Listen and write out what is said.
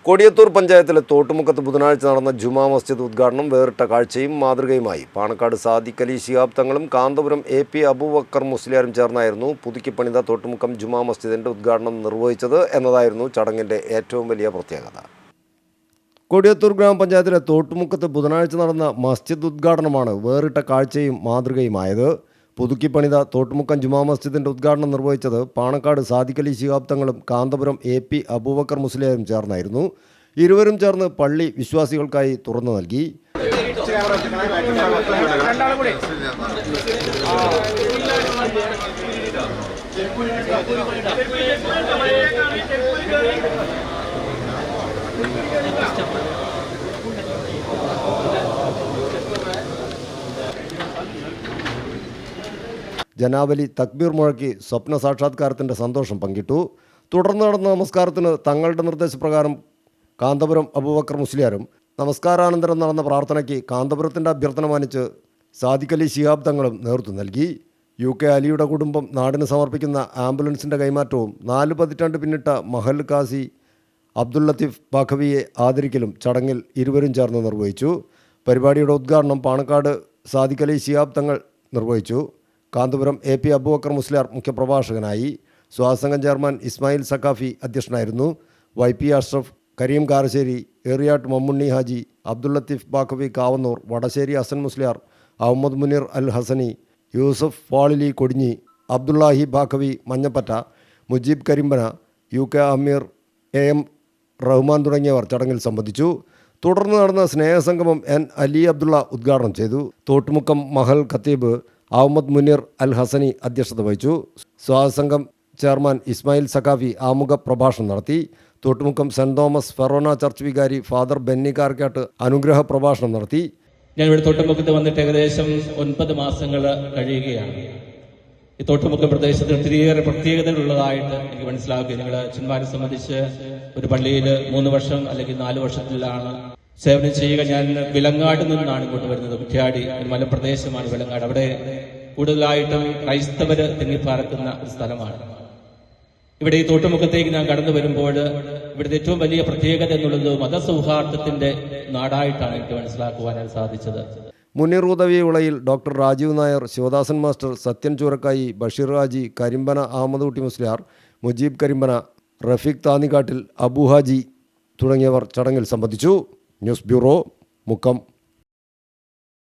കൊടിയത്തൂർ പഞ്ചായത്തിലെ തോട്ടുമുക്കത്ത് ബുധനാഴ്ച നടന്ന ജുമാ മസ്ജിദ് ഉദ്ഘാടനം വേറിട്ട കാഴ്ചയും മാതൃകയുമായി. പാണക്കാട് സാദിഖ് അലി ശിഹാബ് തങ്ങളും കാന്തപുരം AP അബൂബക്കർ മുസ്ലിയാരും ചേർന്നായിരുന്നു പുതുക്കിപ്പണിത തോട്ടുമുക്കം ജുമാ മസ്ജിദിന്റെ ഉദ്ഘാടനം നിർവഹിച്ചത് എന്നതായിരുന്നു ചടങ്ങിന്റെ ഏറ്റവും വലിയ പ്രത്യേകത. കൊടിയത്തൂർ ഗ്രാമപഞ്ചായത്തിലെ തോട്ടുമുക്കത്ത് ബുധനാഴ്ച നടന്ന മസ്ജിദ് ഉദ്ഘാടനമാണ് വേറിട്ട കാഴ്ചയും മാതൃകയുമായത്. പുതുക്കിപ്പണിത തോട്ടുമുക്കം ജുമാ മസ്ജിദിന്റെ ഉദ്ഘാടനം നിർവഹിച്ചത് പാണക്കാട് സാദിഖ് അലി ശിഹാബ് തങ്ങളും കാന്തപുരം AP അബൂബക്കർ മുസ്ലിയാരും ചേർന്നായിരുന്നു. ഇരുവരും ചേർന്ന് പള്ളി വിശ്വാസികൾക്കായി തുറന്നു നൽകി. ജനാവലി തക്ബീർ മുഴക്കി സ്വപ്ന സാക്ഷാത്കാരത്തിൻ്റെ സന്തോഷം പങ്കിട്ടു. തുടർന്ന് നടന്ന നമസ്കാരത്തിന് തങ്ങളുടെ നിർദ്ദേശപ്രകാരം കാന്തപുരം അബൂബക്കർ മുസ്ലിയാരും നമസ്കാരാനന്തരം നടന്ന പ്രാർത്ഥനയ്ക്ക് കാന്തപുരത്തിൻ്റെ അഭ്യർത്ഥന മാനിച്ച് സാദിഖ് അലി ശിഹാബ് തങ്ങളും നേതൃത്വം നൽകി. UK അലിയുടെ കുടുംബം നാടിന് സമർപ്പിക്കുന്ന ആംബുലൻസിൻ്റെ കൈമാറ്റവും 4 പതിറ്റാണ്ട് പിന്നിട്ട മഹൽ കാസി അബ്ദുൽ ലത്തീഫ് ബാഖവിയെ ആദരിക്കലും ചടങ്ങിൽ ഇരുവരും ചേർന്ന് നിർവഹിച്ചു. പരിപാടിയുടെ ഉദ്ഘാടനം പാണക്കാട് സാദിഖ് അലി ശിഹാബ് തങ്ങൾ നിർവഹിച്ചു. കാന്തപുരം AP അബൂബക്കർ മുസ്ലിയാർ മുഖ്യപ്രഭാഷകനായി. സ്വാസംഘം ചെയർമാൻ ഇസ്മായിൽ സക്കാഫി അധ്യക്ഷനായിരുന്നു. YP Ashraf, Kareem Karassery, ഏറിയാട്ട് Mammunni Haji, Abdul Latheef Baqavi Kavannur, Vadasseri Hasan Musliyar, Ahmed Muneer Al Hasani, Yusuf Fazili Kodinhi, Abdullahi Baqavi Manjappatta, Mujeeb കരിമ്പന, UK Ameer, AM Rahman തുടങ്ങിയവർ ചടങ്ങിൽ സംബന്ധിച്ചു. തുടർന്ന് നടന്ന സ്നേഹസംഗമം N അലി അബ്ദുള്ള ഉദ്ഘാടനം ചെയ്തു. തോട്ടുമുക്കം മഹൽ ഖത്തീബ് അഹമ്മദ് മുനീർ അൽ ഹസനി അധ്യക്ഷത വഹിച്ചു. സ്വാസംഘം ചെയർമാൻ ഇസ്മായിൽ സക്കാഫി ആമുഖ പ്രഭാഷണം നടത്തി. Thottumukkam saint Thomas forane church വികാരി ഫാദർ ബെന്നി കാർക്കാട്ട് അനുഗ്രഹ പ്രഭാഷണം നടത്തി. ഞാൻ ഇവിടെ തോട്ടുമുക്കത്ത് വന്നിട്ട് ഏകദേശം 9 മാസങ്ങൾ കഴിയുകയാണ്. ഈ തോട്ടുമുക്കം പ്രദേശത്തിന് ഒത്തിരിയേറെ പ്രത്യേകതകളുള്ളതായിട്ട് എനിക്ക് മനസ്സിലാക്കി. നിങ്ങൾ അച്ഛന്മാരെ സംബന്ധിച്ച് ഒരു പള്ളിയിൽ 3 വർഷം അല്ലെങ്കിൽ 4 വർഷത്തിലാണ് സേവനം ചെയ്യുക. ഞാൻ വിലങ്ങാട് നിന്നാണ് ഇങ്ങോട്ട് വരുന്നത്. കുറ്റ്യാടി ഒരു മലപ്രദേശമാണ് വിലങ്ങാട്. അവിടെ കൂടുതലായിട്ടും ക്രൈസ്തവര് തിങ്ങിപ്പാർക്കുന്ന ഒരു സ്ഥലമാണ്. ഇവിടെ ഈ തോട്ടുമുഖത്തേക്ക് ഞാൻ കടന്നു വരുമ്പോൾ ഇവിടുത്തെ ഏറ്റവും വലിയ പ്രത്യേകത എന്നുള്ളത് മതസൗഹാർദ്ദത്തിന്റെ നാടായിട്ടാണ് എനിക്ക് മനസ്സിലാക്കുവാനായി സാധിച്ചത്. മുനീർ ഉദവി ഉളയിൽ, ഡോക്ടർ രാജീവ് നായർ, ശിവദാസൻ മാസ്റ്റർ, സത്യൻ ചൂരക്കായി, ബഷീർ ഹാജി, കരിമ്പന അഹമ്മദ് കുട്ടി മുസ്ലിയാർ, മുജീബ് കരിമ്പന, റഫീഖ് താന്നിക്കാട്ടിൽ, അബു ഹാജി തുടങ്ങിയവർ ചടങ്ങിൽ സംബന്ധിച്ചു. News bureau, Mukkam.